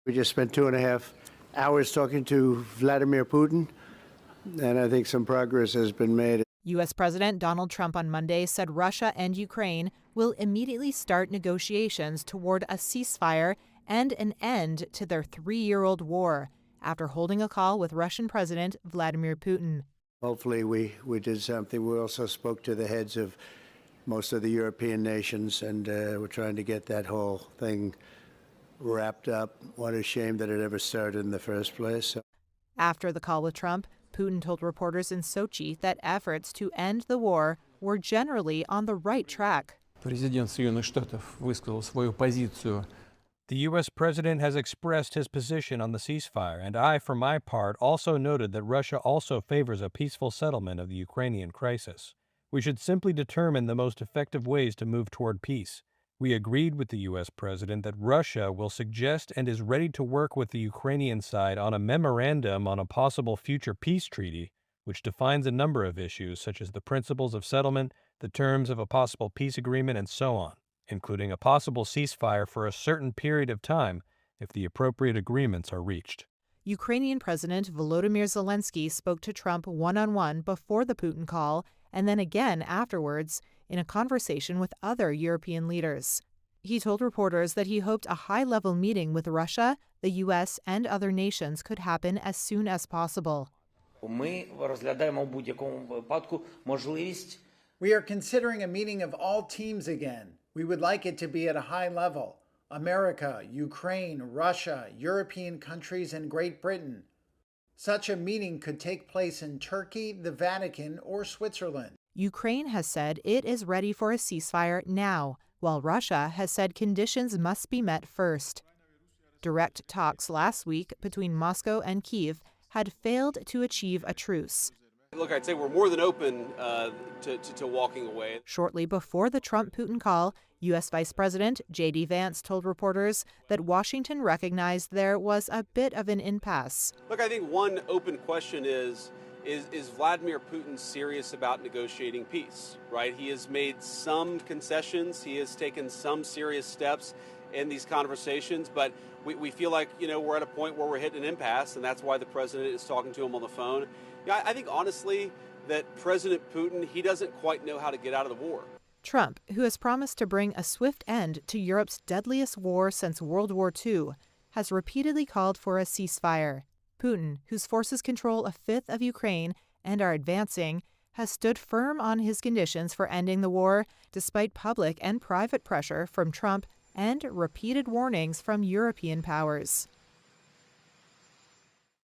We just spent 2.5 hours talking to Vladimir Putin, and I think some progress has been made. U.S. President Donald Trump on Monday said Russia and Ukraine will immediately start negotiations toward a ceasefire and an end to their 3-year-old war after holding a call with Russian President Vladimir Putin. Hopefully we did something. We also spoke to the heads of most of the European nations, and we're trying to get that whole thing wrapped up. What a shame that it ever started in the first place. After the call with Trump, Putin told reporters in Sochi that efforts to end the war were generally on the right track. Президент Соединенных Штатов высказал свою позицию. The U.S. president has expressed his position on the ceasefire, and I, for my part, also noted that Russia also favors a peaceful settlement of the Ukrainian crisis. We should simply determine the most effective ways to move toward peace. We agreed with the U.S. president that Russia will suggest and is ready to work with the Ukrainian side on a memorandum on a possible future peace treaty, which defines a number of issues such as the principles of settlement, the terms of a possible peace agreement, and so on, including a possible ceasefire for a certain period of time if the appropriate agreements are reached. Ukrainian President Volodymyr Zelensky spoke to Trump one-on-one before the Putin call and then again afterwards in a conversation with other European leaders. He told reporters that he hoped a high-level meeting with Russia, the U.S., and other nations could happen as soon as possible. We are considering a meeting of all teams again. We would like it to be at a high level. America, Ukraine, Russia, European countries, and Great Britain. Such a meeting could take place in Turkey, the Vatican, or Switzerland. Ukraine has said it is ready for a ceasefire now, while Russia has said conditions must be met first. Direct talks last week between Moscow and Kyiv had failed to achieve a truce. Look, I'd say we're more than open to walking away. Shortly before the Trump-Putin call, U.S. Vice President J.D. Vance told reporters that Washington recognized there was a bit of an impasse. Look, I think one open question is Vladimir Putin serious about negotiating peace, right? He has made some concessions. He has taken some serious steps in these conversations, but we feel like, we're at a point where we're hitting an impasse, and that's why the president is talking to him on the phone. I think, honestly, that President Putin, he doesn't quite know how to get out of the war. Trump, who has promised to bring a swift end to Europe's deadliest war since World War II, has repeatedly called for a ceasefire. Putin, whose forces control a fifth of Ukraine and are advancing, has stood firm on his conditions for ending the war, despite public and private pressure from Trump and repeated warnings from European powers.